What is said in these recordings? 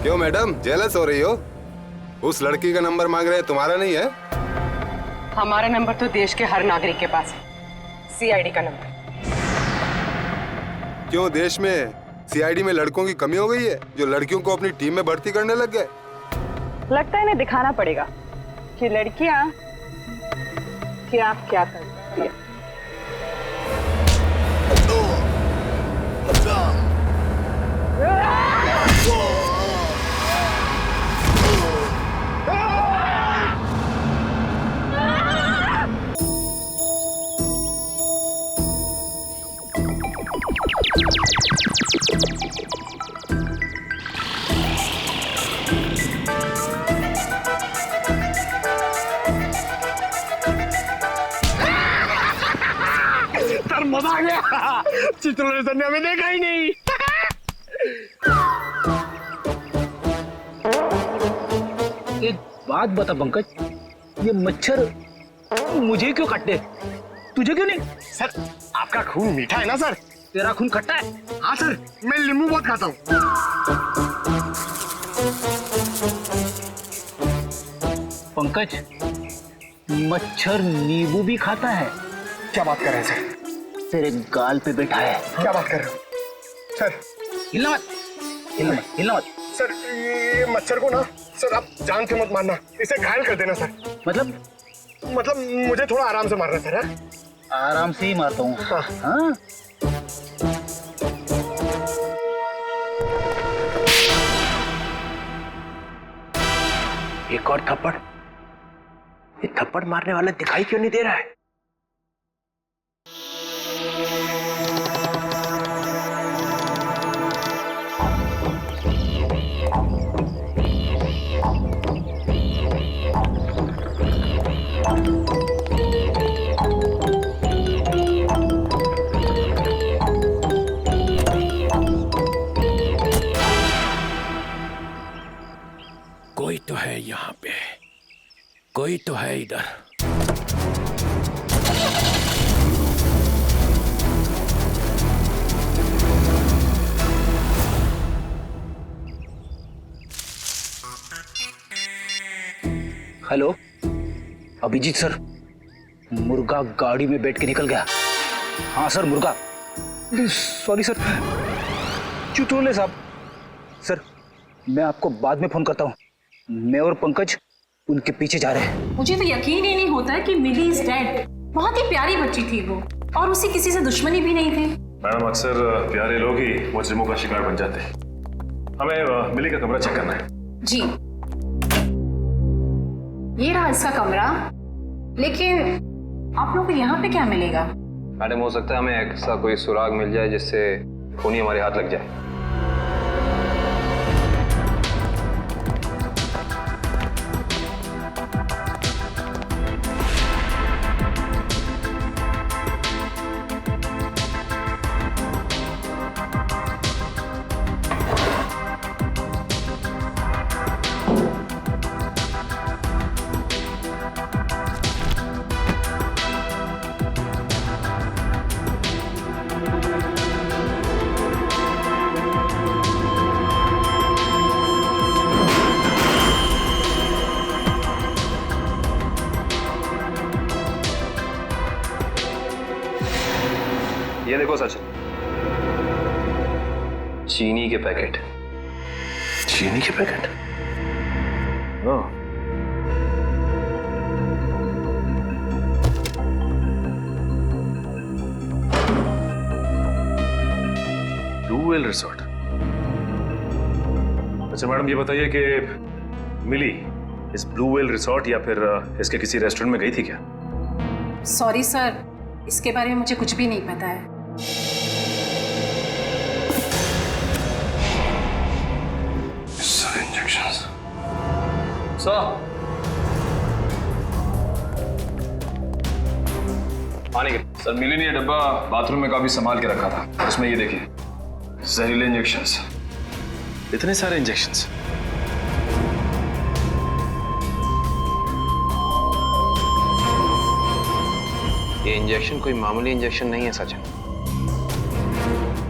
क्यों madam, jealous हो रही हो? उस लड़की का नंबर मांग रहे हैं, तुम्हारा नहीं है? हमारा नंबर तो देश के हर नागरिक के पास है, सीआईडी का नंबर। क्यों देश में सीआईडी में लड़कों की कमी हो गई है जो लड़कियों को अपनी टीम में भर्ती करने लग गए? लगता है इन्हें दिखाना पड़ेगा कि लड़कियां क्या क्या करती है। सर मजा आ गया। चित्रों ने हमें देखा ही नहीं। एक बात बता पंकज, ये मच्छर मुझे क्यों काटते, तुझे क्यों नहीं? सर आपका खून मीठा है ना सर? तेरा खून खट्टा है? हाँ सर, मैं नींबू बहुत खाता हूँ। पंकज, मच्छर नींबू भी खाता है? क्या बात कर रहे हैं सर? तेरे गाल पे बैठा है। क्या बात कर रहे हो सर? हिलना मत, हिलना मत, हिलना मत। सर ये मच्छर को ना सर आप जान से मत मारना, इसे घायल कर देना सर। मतलब मुझे थोड़ा आराम से मारना सर। है? आराम से ही मारता हूँ। हाँ। हाँ? एक और थप्पड़। ये थप्पड़ मारने वाला दिखाई क्यों नहीं दे रहा है? कोई तो है यहाँ पे, कोई तो है इधर। हेलो अभिजीत सर, मुर्गा गाड़ी में बैठ के निकल गया। हाँ सर, मुर्गा। सॉरी सर, चुटोले साहब। सर मैं आपको बाद में फोन करता हूँ। मैं और पंकज उनके पीछे जा रहे हैं। मुझे तो यकीन ही नहीं होता कि मिली इज डेड। बहुत ही प्यारी बच्ची थी वो, और उसे किसी से दुश्मनी भी नहीं थी। मैडम अक्सर प्यारे लोग ही मुजरिमों का शिकार बन जाते हैं। हमें मिली का कमरा चेक करना है। जी ये रहा इसका कमरा, लेकिन आप लोग को यहाँ पे क्या मिलेगा? मैडम हो सकता है हमें ऐसा कोई सुराग मिल जाए जिससे खूनी हमारे हाथ लग जाए। ये देखो सचिन, चीनी के पैकेट। चीनी के पैकेट? ओह, ब्लू व्हेल रिसोर्ट। अच्छा मैडम ये बताइए कि मिली इस ब्लू व्हेल रिसोर्ट या फिर इसके किसी रेस्टोरेंट में गई थी क्या? सॉरी सर, इसके बारे में मुझे कुछ भी नहीं पता है। इंजेक्शंस। पानी के सर मिली ने ये डब्बा बाथरूम में काफी संभाल के रखा था। उसमें ये देखिए जहरीले इंजेक्शंस। इतने सारे इंजेक्शंस? ये इंजेक्शन कोई मामूली इंजेक्शन नहीं है सचिन।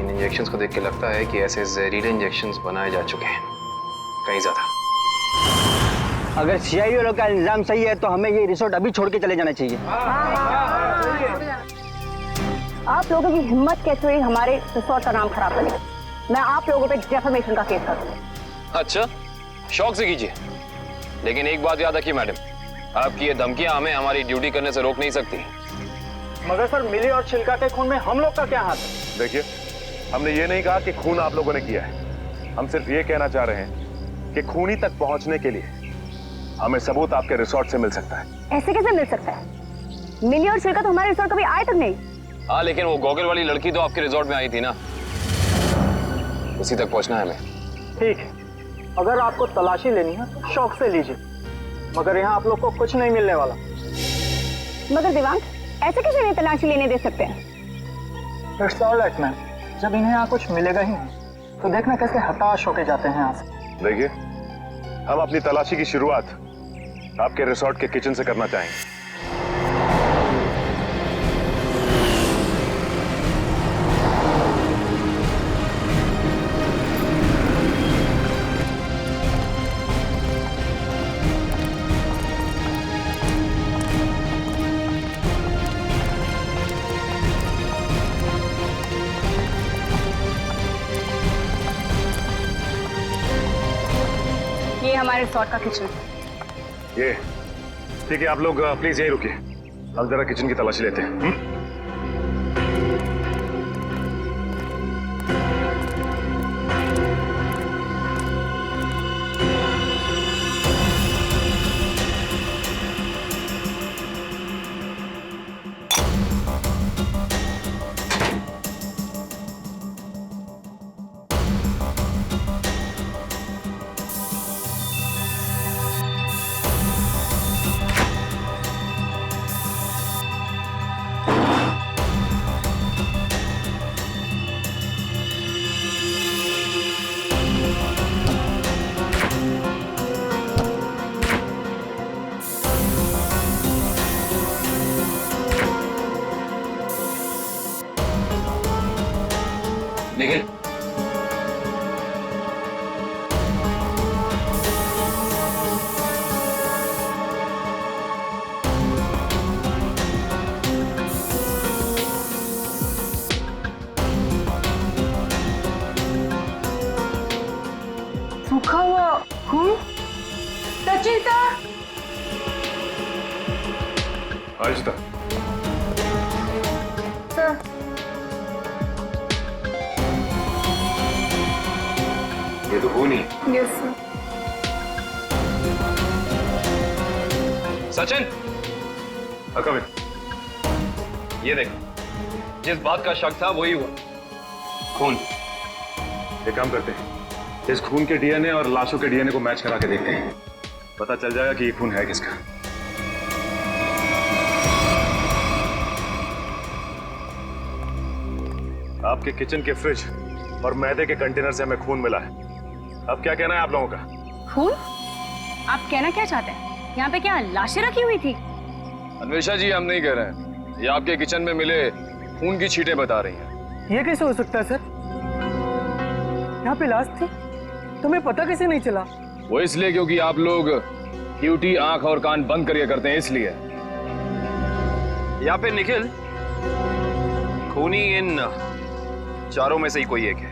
इन इंजेक्शंस को देख के लगता है कि ऐसे जहरीले इंजेक्शंस बनाए जा चुके हैं। कहीं ज्यादा। अगर सीआईडी वालों का इल्जाम सही है तो हमें ये रिसोर्ट अभी छोड़ के चले जाना चाहिए। आप लोगों की हिम्मत कैसे हुई हमारे रिसोर्ट का नाम खराब करने? मैं आप लोगों पे डेफेमेशन का केस करूंगी। अच्छा, शौक से कीजिए, लेकिन एक बात याद रखिए मैडम, आपकी ये धमकियां हमें हमारी ड्यूटी करने से रोक नहीं सकती। मगर सर, मिली और छिलका के खून में हम लोग का क्या हाथ है? देखिए, हमने ये नहीं कहा कि खून आप लोगों ने किया है। हम सिर्फ ये कहना चाह रहे हैं कि खूनी तक पहुंचने के लिए हमें सबूत आपके रिसोर्ट से मिल सकता है। ऐसे कैसे मिल सकता है? मिली और छिलका तो हमारे रिसोर्ट कभी आए तक नहीं। हाँ, लेकिन वो गॉगल वाली लड़की तो आपके रिसोर्ट में आई थी ना, उसी तक पहुंचना है हमें। ठीक है, अगर आपको तलाशी लेनी है तो शौक से लीजिए, मगर यहाँ आप लोग को कुछ नहीं मिलने वाला। मगर दिवांग, ऐसे कैसे नहीं तलाशी लेने दे सकते हैं? इट्स ऑल राइट मैम, जब इन्हें यहाँ कुछ मिलेगा ही नहीं तो देखना कैसे हताश होके जाते हैं यहाँ से। देखिए, हम अपनी तलाशी की शुरुआत आपके रिसोर्ट के किचन से करना चाहेंगे। ये हमारे रिसोर्ट का किचन। ये ठीक है, आप लोग प्लीज यहीं रुकिए, हम जरा किचन की तलाशी लेते हैं। निखिल, सूखा हुआ खून। सचिता, आहिस्ता। सर, ये तो खून ही। Yes sir. Sachin, come in. ये देख, जिस बात का शक था वही हुआ, खून। एक काम करते हैं, इस खून के डीएनए और लाशों के डीएनए को मैच करा के देखते हैं, पता चल जाएगा कि ये खून है किसका। आपके किचन के फ्रिज और मैदे के कंटेनर से हमें खून मिला है। अब क्या कहना है आप लोगों का? खून? आप कहना क्या चाहते हैं? यहाँ पे क्या लाशें रखी हुई थी? अन्वेषा जी, हम नहीं कह रहे हैं, ये आपके किचन में मिले खून की छींटें बता रही हैं। ये कैसे हो सकता है सर? यहाँ पे लाश थी, तुम्हें पता कैसे नहीं चला? वो इसलिए क्योंकि आप लोग ड्यूटी आंख और कान बंद करके करते हैं, इसलिए। या फिर निखिल, खूनी इन चारों में से ही कोई एक है।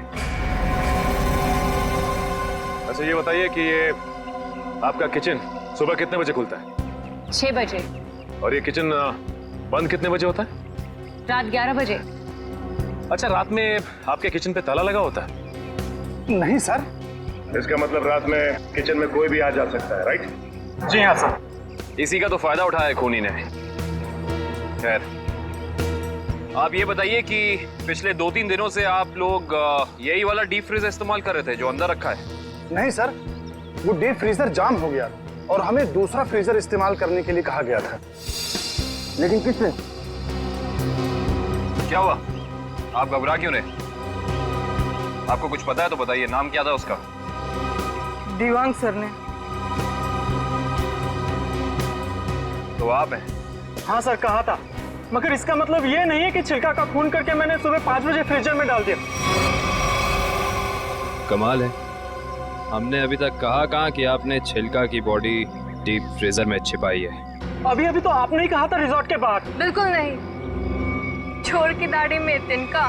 अच्छा, ये बताइए कि ये आपका किचन सुबह कितने बजे खुलता है? 6 बजे। और ये किचन बंद कितने बजे होता है? रात 11 बजे। अच्छा, रात में आपके किचन पे ताला लगा होता है? नहीं सर। इसका मतलब रात में किचन में कोई भी आ जा सकता है, राइट? जी हाँ सर। इसी का तो फायदा उठाया है खूनी ने। खैर, आप ये बताइए कि पिछले 2-3 दिनों से आप लोग यही वाला डीप फ्रीज इस्तेमाल कर रहे थे जो अंदर रखा है? नहीं सर, वो डीप फ्रीजर जाम हो गया और हमें दूसरा फ्रीजर इस्तेमाल करने के लिए कहा गया था। लेकिन किसने? क्या हुआ? आप घबरा क्यों रहे? आपको कुछ पता है तो बताइए, नाम क्या था उसका? दिवांग सर ने। तो आप हैं? हाँ सर, कहा था, मगर इसका मतलब ये नहीं है कि छिलका का खून करके मैंने सुबह 5 बजे फ्रीजर में डाल दिया। कमाल है, हमने अभी तक कहाँ कि आपने छिलका की बॉडी डीप फ्रीजर में छिपाई है। अभी तो आपने ही कहा था रिजॉर्ट के बाहर। बिल्कुल नहीं, छोर की दाढ़ी में तिनका।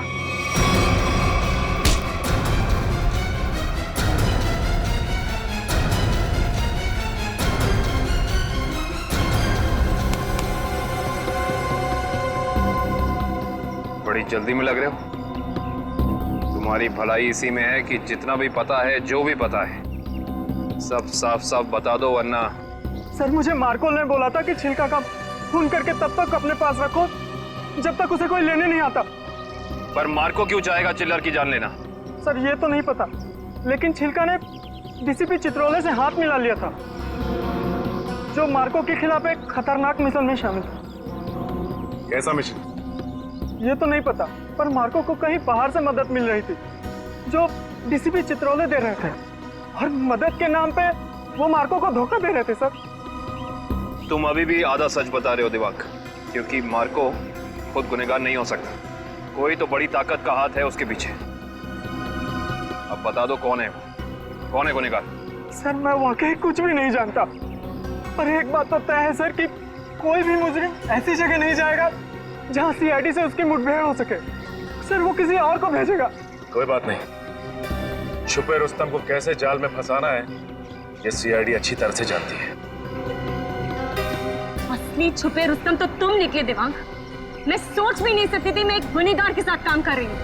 बड़ी जल्दी में लग रहे हो। तुम्हारी भलाई इसी में है कि जितना भी पता है, जो भी पता है, सब साफ साफ बता दो, वरना। सर, मुझे मार्को ने बोला था कि छिलका का खून करके तब तक अपने पास रखो जब तक उसे कोई लेने नहीं आता। पर मार्को क्यों चाहेगा चिल्लर की जान लेना? सर, ये तो नहीं पता, लेकिन छिलका ने डीसीपी चित्रोले से हाथ मिला लिया था, जो मार्को के खिलाफ एक खतरनाक मिशन में शामिल था। कैसा मिशन? ये तो नहीं पता, पर मार्को को कहीं बाहर से मदद मिल रही थी जो डीसीपी चित्रोले दे रहे थे, और मदद के नाम पे वो मार्को को धोखा दे रहे थे। सर, तुम अभी भी आधा सच बता रहे हो दिवाकर, क्योंकि मार्को खुद गुनहगार नहीं हो सकता। कोई तो बड़ी ताकत का हाथ है उसके पीछे। अब बता दो कौन है वो, कौन है गुनहगार? सर, मैं वाकई कुछ भी नहीं जानता, पर एक बात तो तय है सर कि कोई भी मुजरिम ऐसी जगह नहीं जाएगा जहां सीआईडी से उसकी मुठभेड़ हो सके। सर, वो किसी और को भेजेगा। कोई बात नहीं, छुपे रुस्तम को कैसे जाल में फंसाना है ये सीआईडी अच्छी तरह से जानती है। असली छुपे रुस्तम तो तुम निकले देवांग। मैं सोच भी नहीं सकती थी मैं एक गुनहगार के साथ काम कर रही हूँ।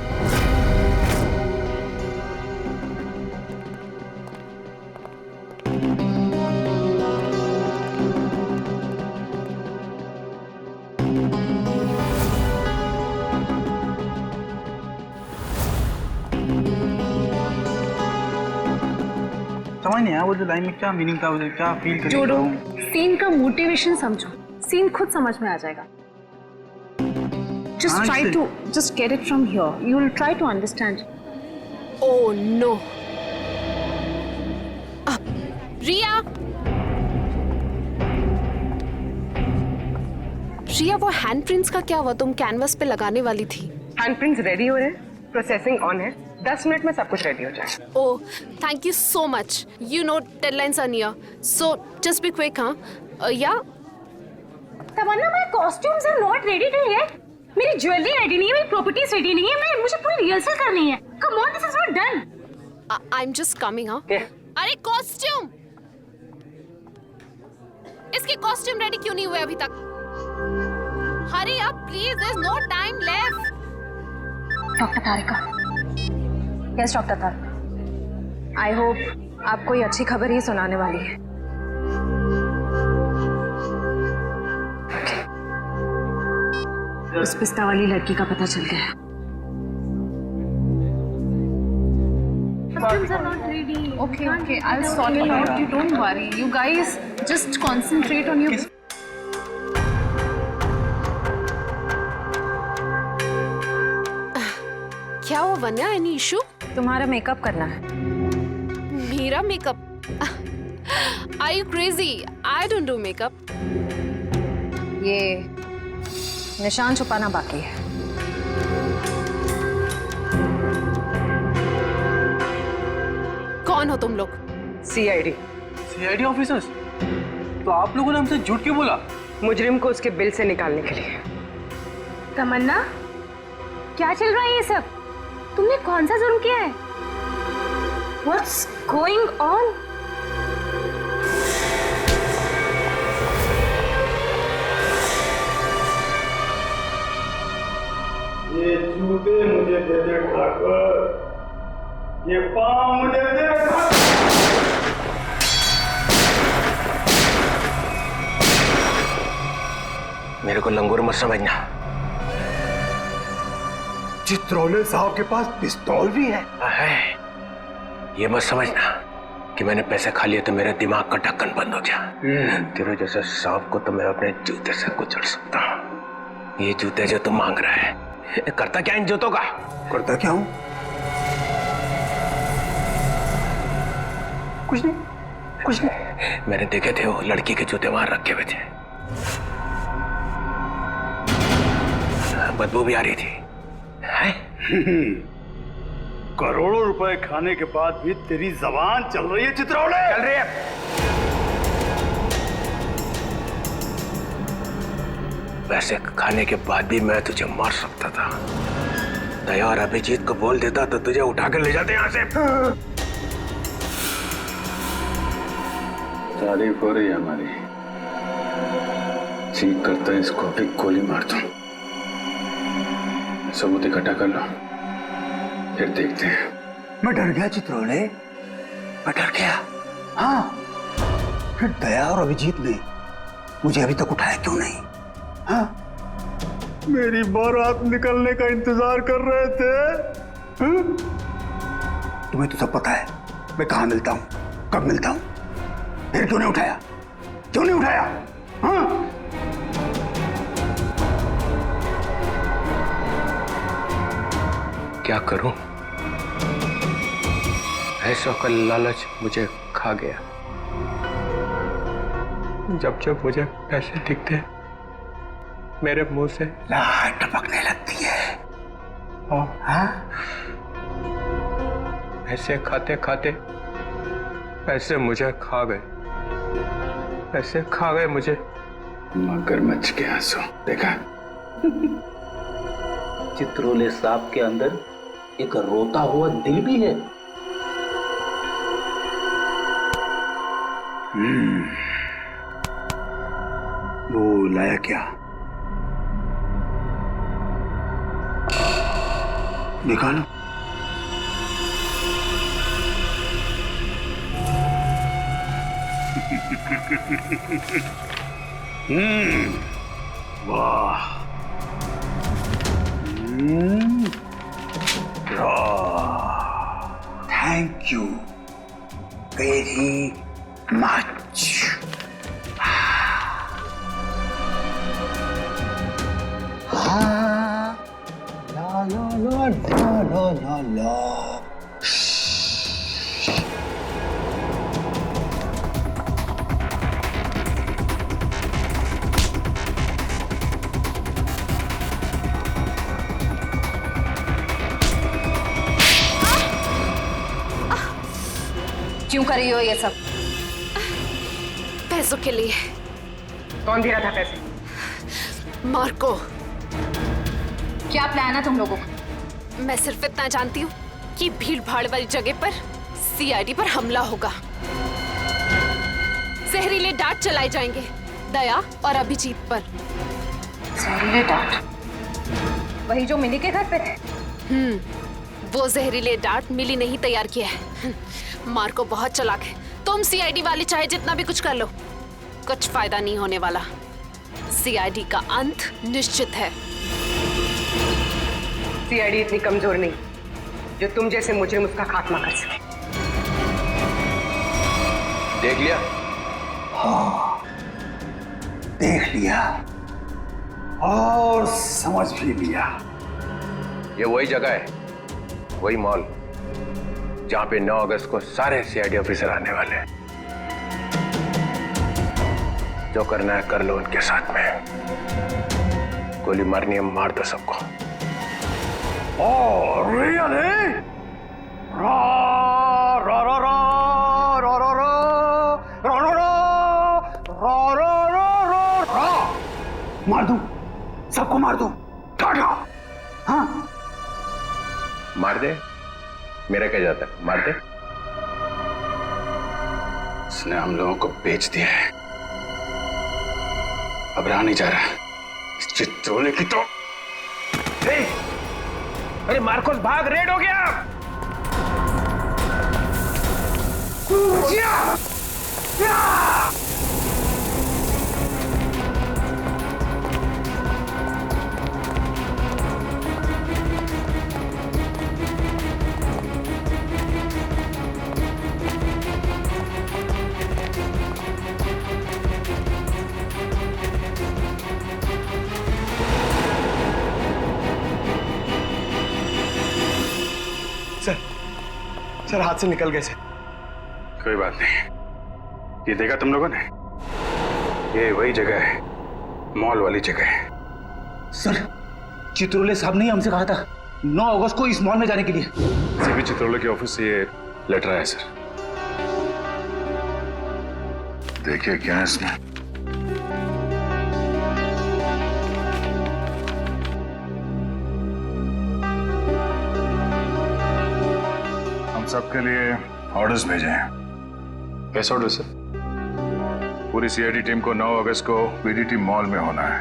समझ नहीं आया वो जो लाइन में क्या मीनिंग था, मुझे क्या फील कर जोड़ो, सीन का मोटिवेशन समझो, सीन खुद समझ में आ जाएगा। Just try to just get it from here. You will try to understand. Oh no. रिया, रिया, वो हैंड प्रिंट्स का क्या हुआ? तुम कैनवस पे लगाने वाली थी। हैंड प्रिंट्स रेडी हो रहे हैं, प्रोसेसिंग ऑन है, 10 मिनट में सब कुछ रेडी हो जाएगा। Oh, thank you so much. You know deadlines are near, so just be quick, हाँ? Yeah. Tamanna, my costumes are not ready till yet. मेरी ज्वेलरी रेडी नहीं है, मेरी प्रॉपर्टीज रेडी नहीं है, मुझे पूरी रिहर्सल करनी है। Come on, this is not done. I'm just coming, हाँ? अरे कॉस्ट्यूम, इसके कॉस्ट्यूम रेडी क्यों नहीं हुए अभी तक? Hurry up, please. There's no time left. Doctor Tarika. Yes doctor Tarika, I hope आप कोई अच्छी खबर ही सुनाने वाली है। उस पिस्ता वाली लड़की का पता चल गया। Costumes are not ready. Okay, I'll sort it out. You don't worry. You guys just concentrate on your. क्या हुआ वन्या? Any issue? तुम्हारा मेकअप करना है। मेरा makeup? Are you crazy? I don't do makeup. ये निशान छुपाना बाकी है। कौन हो तुम लोग? सीआईडी। CID officers? तो आप लोगों ने हमसे झूठ क्यों बोला? मुजरिम को उसके बिल से निकालने के लिए। तमन्ना, क्या चल रहा है ये सब? तुमने कौन सा जुर्म किया है? What's going on? ये जूते मुझे दे दे ठाकुर, ये पाँव मुझे दे ठाकुर। मेरे को लंगूर मत समझना। चित्रोले साहब के पास पिस्तौल भी है। ये मत समझना कि मैंने पैसे खा लिए तो मेरे दिमाग का ढक्कन बंद हो गया। तेरे जैसे सांप को तो मैं अपने जूते से कुचल सकता हूँ। ये जूते जो तुम मांग रहा है, करता क्या इन जूतों का? करता क्या हूँ? कुछ नहीं, कुछ नहीं। मैंने देखे थे वो लड़की के जूते वहां रखे हुए थे, बदबू भी आ रही थी। करोड़ों रुपए खाने के बाद भी तेरी जबान चल रही है चित्रौले? चल रही है। पैसे खाने के बाद भी मैं तुझे मार सकता था। दया और अभिजीत को बोल देता तो तुझे उठा कर ले जाते यहाँ से। तारीफ हो रही है हमारी। चीख करता है इसको अभी गोली मार दूं। सबूत इकट्ठा कर लो, फिर देखते हैं। मैं डर गया चित्रौले, मैं डर गया। हाँ, फिर दया और अभिजीत ने मुझे अभी तक उठाया क्यों नहीं? हाँ, मेरी बारात निकलने का इंतजार कर रहे थे। हाँ? तुम्हें तो सब पता है मैं कहाँ मिलता हूँ, कब मिलता हूँ, फिर क्यों नहीं उठाया? क्यों नहीं उठाया? हाँ? क्या करूं? ऐसा का लालच मुझे खा गया। जब जब मुझे पैसे दिखते मेरे मुंह से लार टपकने लगती है। हाँ? ऐसे खाते खाते पैसे मुझे खा गए, पैसे खा गए मुझे। मगरमच्छ के आंसू देखा? चित्रौले साहब के अंदर एक रोता हुआ दिल भी है। वो लाया क्या? निकालो। वाह, थैंक यू वेरी मच। ला ला ला ला ला ला ला। क्यों कर रही हो ये सब? पैसों के लिए। कौन दे रहा था पैसे? मार्को। क्या प्लान है तुम लोगों का? मैं सिर्फ इतना जानती हूँ कि भीड़ भाड़ वाली जगह पर सीआईडी पर हमला होगा। जहरीले डांट चलाए जाएंगे दया और अभिजीत पर। जहरीले डांट? वही जो मिली के घर पे थे? वो जहरीले डांट मिली नहीं तैयार किया है। मार्को बहुत चालाक है। तुम सीआईडी वाले चाहे जितना भी कुछ कर लो, कुछ फायदा नहीं होने वाला। सीआईडी का अंत निश्चित है। सीआईडी इतनी कमजोर नहीं जो तुम जैसे मुजरिम उसका खात्मा कर सके। देख लिया? हाँ, देख लिया और समझ भी लिया। ये वही जगह है, वही मॉल जहां पे 9 अगस्त को सारे सीआईडी ऑफिसर आने वाले हैं। जो करना है कर लो उनके साथ में। गोली मारनी है मार दो सबको। Oh, really? Ra ra ra ra ra ra ra ra ra ra ra ra ra। मार दूं, सबको मार दूं। टाटा। हाँ, मार दे, मेरा क्या जाता है, मार दे। इसने हम लोगों को बेच दिया है, अब रहा नहीं जा रहा। इस चित्रौले की तो अरे मार्कोस भाग, रेड हो गया। सर हाथ से निकल गए सर। कोई बात नहीं, ये देखा तुम लोगों ने? ये वही जगह है, मॉल वाली जगह है। सर चित्रौले साहब ने हमसे कहा था 9 अगस्त को इस मॉल में जाने के लिए। सीबी चित्रोले के ऑफिस से ये लेटर आया सर। देखिए क्या है इसमें। हम सबके लिए ऑर्डर्स भेजे हैं। कैसा ऑर्डर सर? पूरी सीआईडी टीम को 9 अगस्त को बीडीटी मॉल में होना है,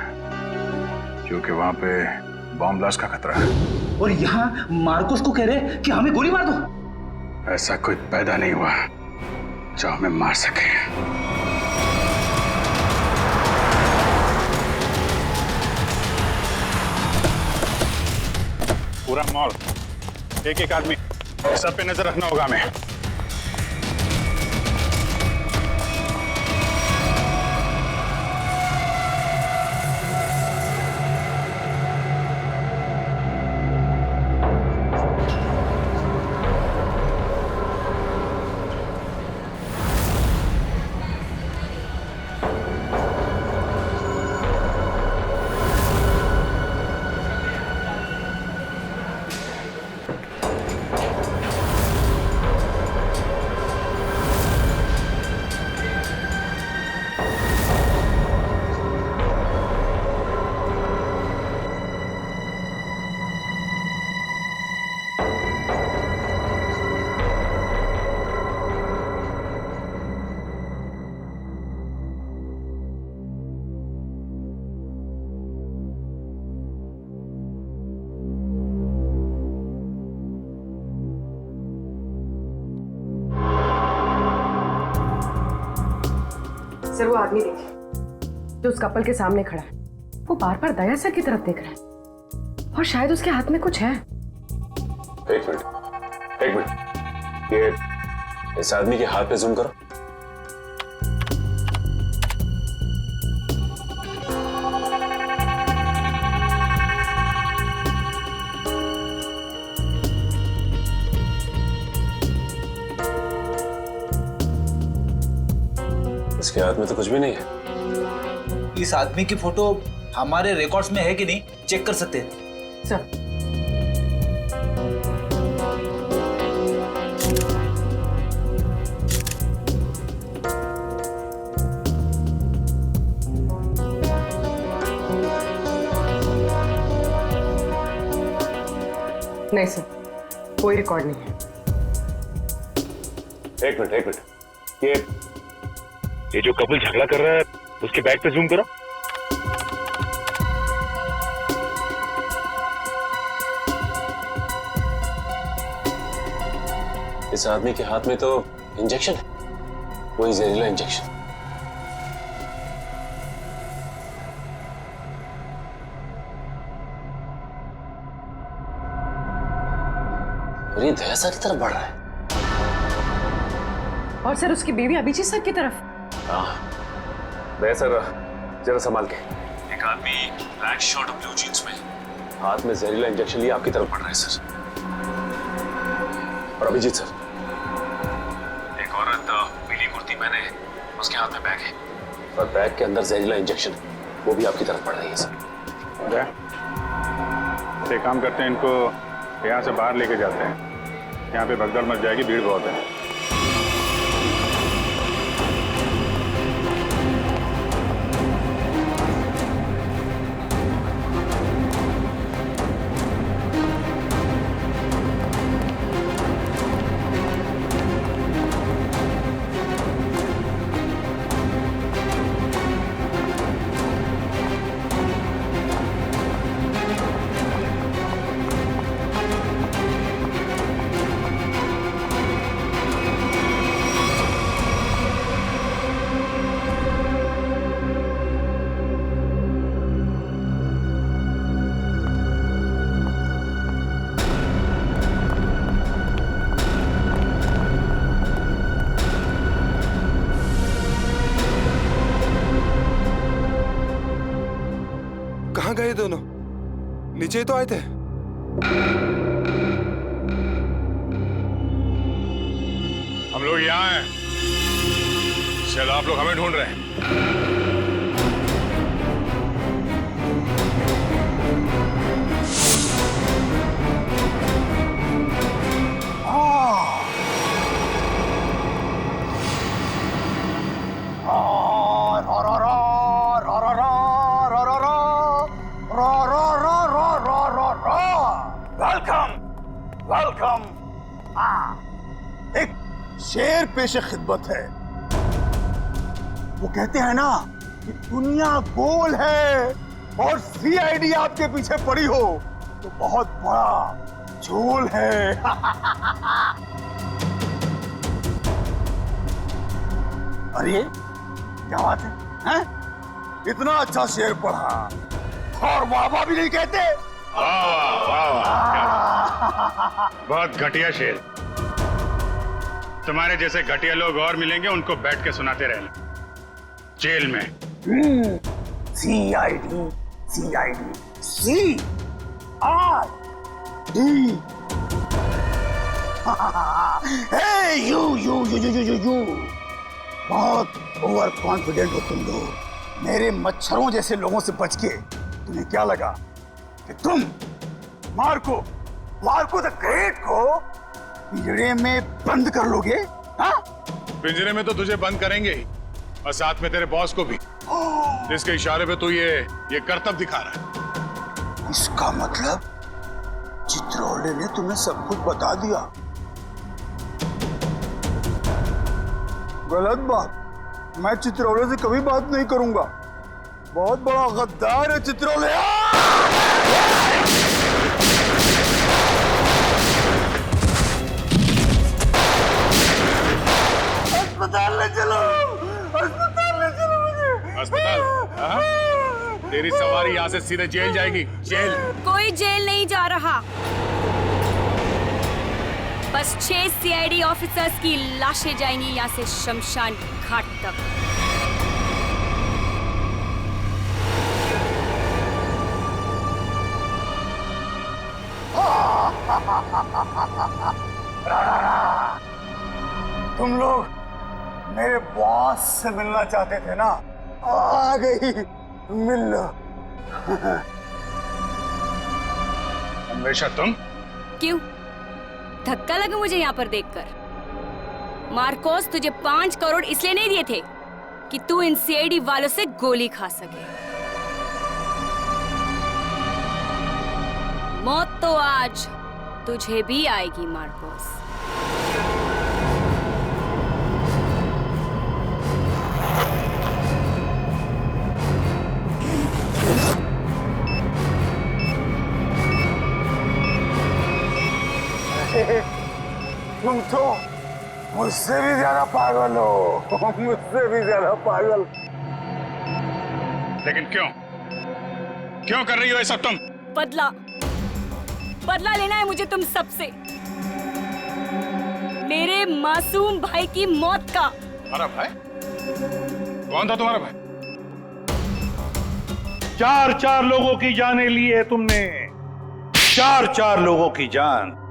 क्योंकि वहां पे बॉम्ब ब्लास्ट का खतरा है। और यहाँ मार्कोस को कह रहे कि हमें गोली मार दो। ऐसा कोई पैदा नहीं हुआ जो हमें मार सके। पूरा मॉल, एक एक आदमी, सब पे नजर रखना होगा हमें। सर वो आदमी देखिए जो उस कपल के सामने खड़ा है, वो बार बार दया सर की तरफ देख रहा है और शायद उसके हाथ में कुछ है। एक मिनट, ये इस आदमी के हाथ पे जूम करो। इसके हाथ में तो कुछ भी नहीं है। इस आदमी की फोटो हमारे रिकॉर्ड्स में है कि नहीं, चेक कर सकते हैं सर। नहीं सर, कोई रिकॉर्ड नहीं है। एक मिनट, ये जो कपल झगड़ा कर रहा है उसके बैग पे जूम करो। इस आदमी के हाथ में तो इंजेक्शन है, वही जहरीला इंजेक्शन। और ये दया सर की तरफ बढ़ रहा है। और सर उसकी बीवी अभिजीत सर की तरफ। दया सर जरा संभाल के। एक आदमी ब्लैक शर्ट और ब्लू जींस में हाथ में जहरीला इंजेक्शन लिए आपकी तरफ बढ़ रहा है सर। और अभिजीत सर, एक औरत पीली कुर्ती पहने है, उसके हाथ में बैग है और बैग के अंदर जहरीला इंजेक्शन है, वो भी आपकी तरफ बढ़ रही है सर। एक काम करते हैं, इनको यहाँ से बाहर लेके जाते हैं। यहाँ पे भगदड़ मच जाएगी, भीड़ बहुत है। कहाँ गए दोनों? नीचे ही तो आए थे। हम लोग यहाँ हैं, शायद आप लोग हमें ढूंढ रहे हैं। वेलकम। एक शेर पेश खिदमत है। वो कहते हैं ना कि दुनिया गोल है और सीआईडी आपके पीछे पड़ी हो तो बहुत बड़ा झोल है। अरे क्या बात है, हैं? इतना अच्छा शेर पढ़ा और बाबा भी नहीं कहते। बहुत घटिया शेर। तुम्हारे जैसे घटिया लोग और मिलेंगे, उनको बैठ के सुनाते रहना जेल में। CID CID C R D. You you you you you you बहुत ओवर कॉन्फिडेंट हो तुम लोग। मेरे मच्छरों जैसे लोगों से बच के तुम्हें क्या लगा कि तुम मार्को द ग्रेट को पिंजरे में बंद कर लोगे? हाँ? पिंजरे में तो तुझे बंद करेंगे ही, और साथ में तेरे बॉस को भी, जिसके इशारे पे तू ये करतब दिखा रहा है। इसका मतलब चित्रोले ने तुम्हें सब कुछ बता दिया। गलत बात। मैं चित्रोले से कभी बात नहीं करूंगा। बहुत बड़ा गद्दार है चित्रोले। अस्पताल ले चलो, अस्पताल ले चलो मुझे। अस्पताल? हाँ? तेरी सवारी यहाँ से सीधे जेल जाएगी। जेल? कोई जेल नहीं जा रहा, बस 6 सीआईडी ऑफिसर्स की लाशें जाएंगी यहाँ से शमशान घाट तक। तुम लोग मेरे बॉस से मिलना चाहते थे ना? आ गई, मिल लो। हमेशा तुम? क्यों धक्का लगा मुझे यहाँ पर देखकर? मार्कोस तुझे 5 करोड़ इसलिए नहीं दिए थे कि तू इन सीआईडी वालों से गोली खा सके। मौत तो आज तुझे भी आएगी मार्कोस। तुम तो मुझसे भी ज्यादा पागल हो, मुझसे भी ज्यादा पागल। लेकिन क्यों कर रही हो ये सब तुम? बदला लेना है मुझे तुम सबसे, मेरे मासूम भाई की मौत का। हमारा भाई? कौन था तुम्हारा भाई? 4 लोगों की जानें ली है तुमने, 4 लोगों की जान।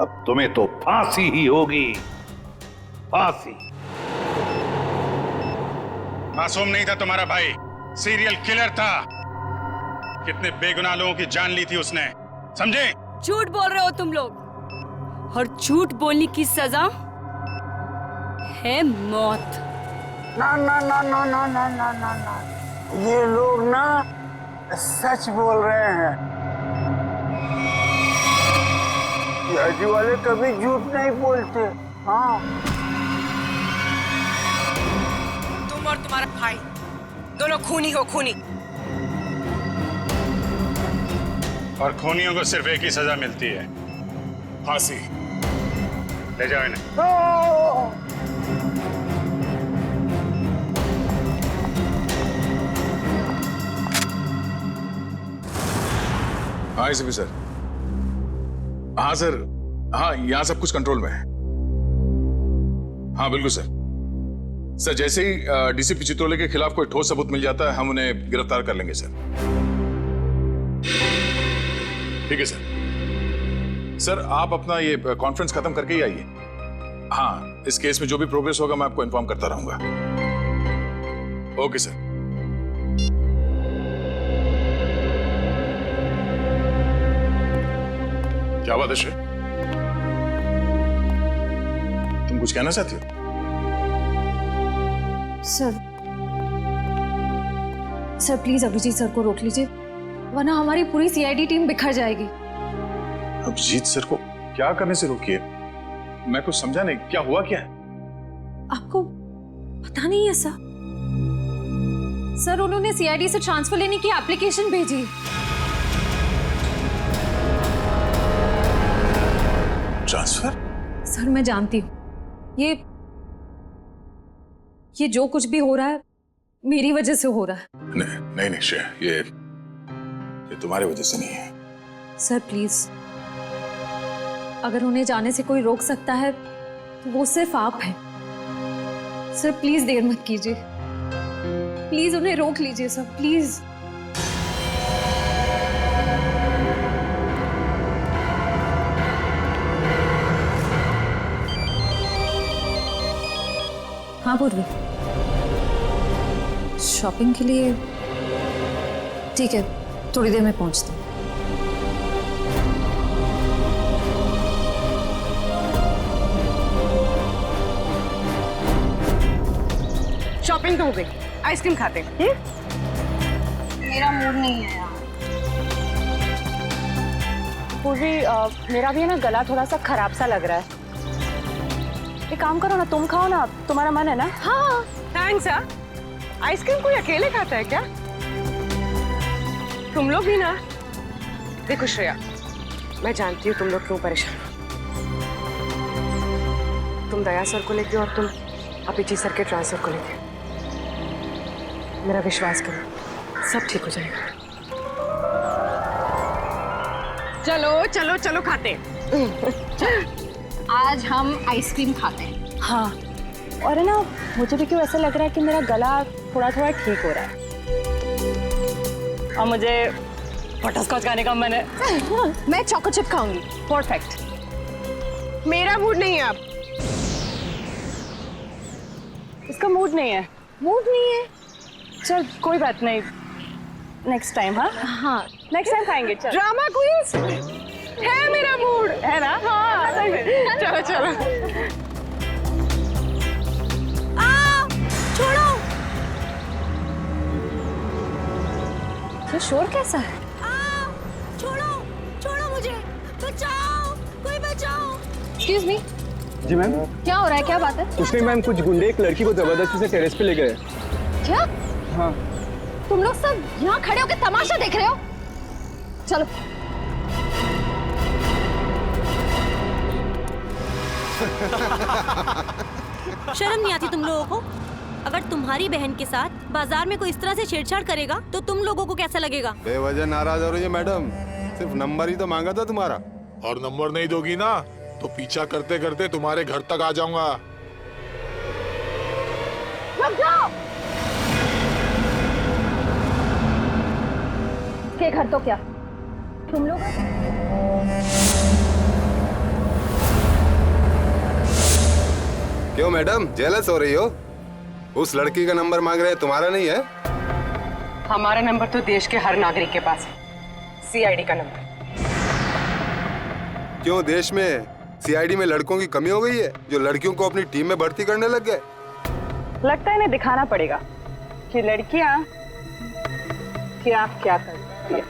अब तुम्हें तो फांसी ही होगी, फांसी। मासूम नहीं था तुम्हारा भाई, सीरियल किलर था। कितने बेगुनाह लोगों की जान ली थी उसने, समझे? झूठ बोल रहे हो तुम लोग, और झूठ बोलने की सजा है मौत। ना ना ना ना ना ना ना ना ना, ये लोग ना सच बोल रहे हैं। सीआईडी वाले कभी झूठ नहीं बोलते। हाँ, तुम और तुम्हारा भाई दोनों खूनी हो, खूनी। और खूनियों को सिर्फ एक ही सजा मिलती है, फांसी। ले जाओ इन्हें। हाँ एसीपी सर। हाँ सर, हाँ यहाँ सब कुछ कंट्रोल में है। हाँ बिल्कुल सर। सर जैसे ही डीसीपी चित्रोले के खिलाफ कोई ठोस सबूत मिल जाता है, हम उन्हें गिरफ्तार कर लेंगे सर। ठीक है सर। सर आप अपना ये कॉन्फ्रेंस खत्म करके ही आइए। हाँ, इस केस में जो भी प्रोग्रेस होगा मैं आपको इन्फॉर्म करता रहूंगा। Okay sir. क्या बात है श्री? तुम कुछ कहना चाहती हो? सर प्लीज अभिजीत सर को रोक लीजिए, वरना हमारी पूरी सीआईडी टीम बिखर जाएगी। अभिजीत सर को क्या करने से रोकिए? मैं कुछ समझा नहीं, क्या हुआ क्या है? आपको पता नहीं है सर? सर उन्होंने सीआईडी से ट्रांसफर लेने की एप्लीकेशन भेजी। ट्रांसफर? सर मैं जानती हूँ ये जो कुछ भी हो रहा है मेरी वजह से हो रहा है। नहीं नहीं नहीं श्रेया, ये तुम्हारी वजह से नहीं है। सर प्लीज, अगर उन्हें जाने से कोई रोक सकता है तो वो सिर्फ आप हैं। सर प्लीज देर मत कीजिए, प्लीज उन्हें रोक लीजिए सर, प्लीज। हाँ पूर्वी, शॉपिंग के लिए? ठीक है, थोड़ी देर में पहुंचती हूँ। शॉपिंग तो हो गई, आइसक्रीम खाते हैं। मेरा मूड नहीं है यार। पूर्वी, मेरा भी है ना गला थोड़ा सा खराब सा लग रहा है। एक काम करो ना, तुम खाओ ना, तुम्हारा मन है ना? हाँ थैंक्स यार। आइसक्रीम कोई अकेले खाता है क्या? तुम लोग भी ना। देखो श्रेया, मैं जानती हूँ तुम लोग क्यों परेशान हो। तुम दया सर को लेके और तुम अभिजीत सर के ट्रांसफर को लेके। मेरा विश्वास करो, सब ठीक हो जाएगा। चलो चलो चलो खाते हैं। आज हम आइसक्रीम खाते हैं। हाँ, और है ना, मुझे भी क्यों ऐसा लग रहा है कि मेरा गला थोड़ा थोड़ा ठीक हो रहा है और मुझे बटरस्कॉच खाने का मन है। मैं चॉको चिप खाऊंगी। परफेक्ट। मेरा मूड नहीं है अब। इसका मूड नहीं है। मूड नहीं है? चल कोई बात नहीं, नेक्स्ट टाइम। हाँ हाँ नेक्स्ट टाइम खाएंगे। चल ड्रामा क्वींस है, मेरा मूड है ना? हाँ चलो चलो। छोड़ो, ये शोर कैसा है? छोड़ो छोड़ो मुझे, बचाओ, कोई बचाओ। Excuse me. जी मैम। क्या हो रहा है, क्या बात है? कुछ नहीं मैम, कुछ गुंडे एक लड़की को जबरदस्ती से टेरेस पे ले गए। क्या? हाँ। तुम लोग सब यहाँ खड़े होकर तमाशा देख रहे हो? चलो। शर्म नहीं आती तुम लोगों को? अगर तुम्हारी बहन के साथ बाजार में कोई इस तरह से छेड़छाड़ करेगा तो तुम लोगों को कैसा लगेगा? बेवजह नाराज हो रही है मैडम, सिर्फ नंबर ही तो मांगा था तुम्हारा। और नंबर नहीं दोगी ना तो पीछा करते करते तुम्हारे घर तक आ जाऊंगा। रुक जाओ। के घर तो क्या तुम लोग? क्यों मैडम, जेलस हो रही हो? उस लड़की का नंबर मांग रहे हैं, तुम्हारा नहीं है? हमारा नंबर तो देश के हर नागरिक के पास है, सीआईडी का नंबर। क्यों देश में सीआईडी में लड़कों की कमी हो गई है जो लड़कियों को अपनी टीम में भर्ती करने लग गए? लगता है इन्हें दिखाना पड़ेगा कि लड़कियां क्या क्या करती है।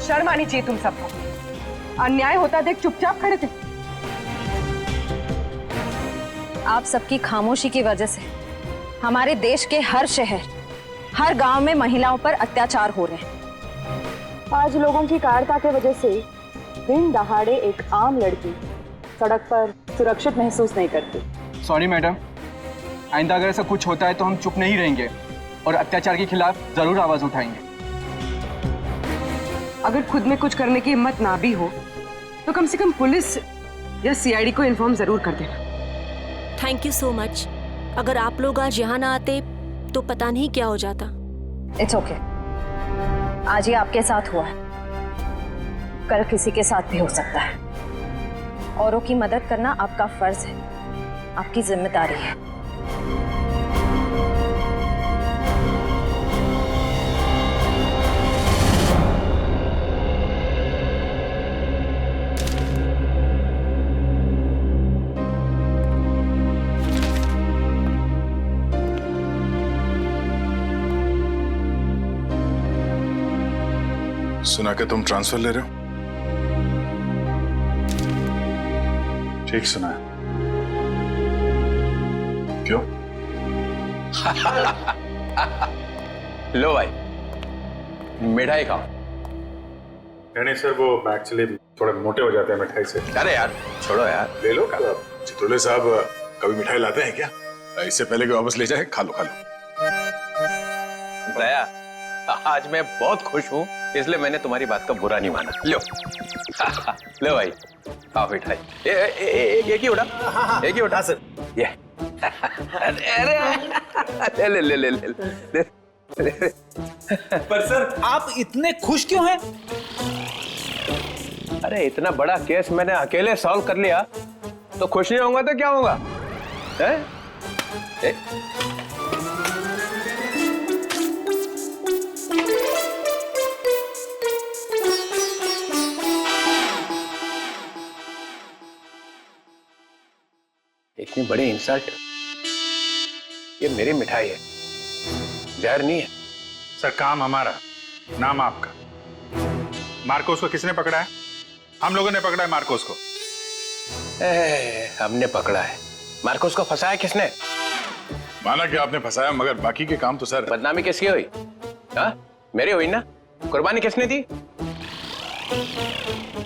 शर्म आनी चाहिए तुम सबको। अन्याय होता देख चुपचाप खड़े थे। आप सबकी खामोशी की वजह से हमारे देश के हर शहर, हर गांव में महिलाओं पर अत्याचार हो रहे हैं। आज लोगों की कायरता के वजह से दिन दहाड़े एक आम लड़की सड़क पर सुरक्षित महसूस नहीं करती। सॉरी मैडम, आइंदा अगर ऐसा कुछ होता है तो हम चुप नहीं रहेंगे और अत्याचार के खिलाफ जरूर आवाज उठाएंगे। अगर खुद में कुछ करने की हिम्मत ना भी हो तो कम से कम पुलिस या सीआईडी को इन्फॉर्म जरूर कर देना। Thank you so much. अगर आप लोग आज यहाँ ना आते तो पता नहीं क्या हो जाता। It's okay. आज ये आपके साथ हुआ है, कल किसी के साथ भी हो सकता है। औरों की मदद करना आपका फर्ज है, आपकी जिम्मेदारी है। सुना कि तुम ट्रांसफर ले रहे हो? ठीक सुना है। क्यों? लो भाई, मिठाई खाओ। नहीं सर, वो एक्चुअली थोड़े मोटे हो जाते हैं मिठाई से। अरे यार छोड़ो यार, ले लो। चित्रोले साहब कभी मिठाई लाते हैं क्या? इससे पहले कि वापस ले जाए, खा लो खा लो। दया, आज मैं बहुत खुश हूँ, इसलिए मैंने तुम्हारी बात का बुरा नहीं माना। लो लो भाई, खाओ मिठाई। एक ही उठा, एक ही उठा सर। ये अरे ले ले ले ले ले। पर सर आप इतने खुश क्यों हैं? अरे इतना बड़ा केस मैंने अकेले सॉल्व कर लिया, तो खुश नहीं होऊंगा तो क्या होगा? इतनी बड़ी इंसल्ट। ये मेरी मिठाई है, जहर नहीं है। सर काम हमारा, नाम आपका। मार्कोस को किसने पकड़ा है? हम लोगों ने पकड़ा है मार्कोस को। हमने पकड़ा है। मार्कोस को फंसाया किसने? माना कि आपने फंसाया, मगर बाकी के काम तो सर। बदनामी किसकी हुई? मेरी हुई ना। कुर्बानी किसने दी?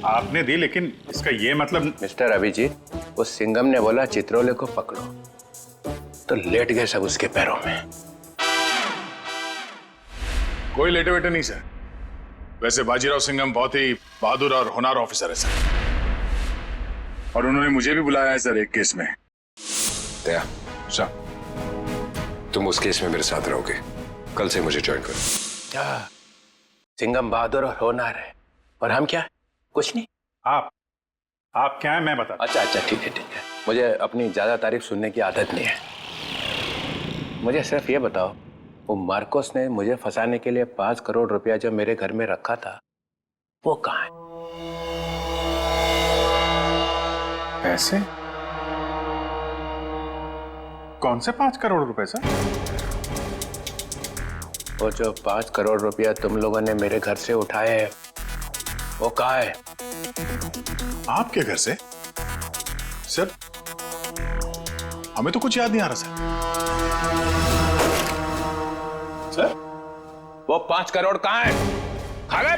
आपने दी, लेकिन इसका ये मतलब। मिस्टर अभिजीत, उस सिंघम ने बोला चित्रोले को पकड़ो, तो लेट गए सब उसके पैरों में। कोई लेटे वेटे नहीं सर। वैसे बाजीराव सिंघम बहुत ही बहादुर और होनहार ऑफिसर है सर, और उन्होंने मुझे भी बुलाया है सर एक केस में। दया, तुम उस केस में मेरे साथ रहोगे। कल से मुझे ज्वाइन करो। सिंघम बहादुर और होनहार है, और हम क्या? कुछ नहीं। आप क्या है मैं बता। अच्छा अच्छा, ठीक है ठीक है। मुझे अपनी ज्यादा तारीफ सुनने की आदत नहीं है। मुझे सिर्फ ये बताओ, वो मार्कोस ने मुझे फंसाने के लिए 5 करोड़ रुपया जो मेरे घर में रखा था, वो कहाँ है? पैसे? कौन से 5 करोड़ रुपए सर? वो जो 5 करोड़ रुपया तुम लोगों ने मेरे घर से उठाए हैं, वो कहाँ है? आपके घर से? सर हमें तो कुछ याद नहीं आ रहा सर। वो 5 करोड़ कहाँ है? खा गए?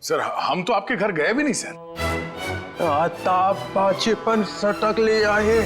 सर हम तो आपके घर गए भी नहीं सर। आता पाचेपन सटक ले आए।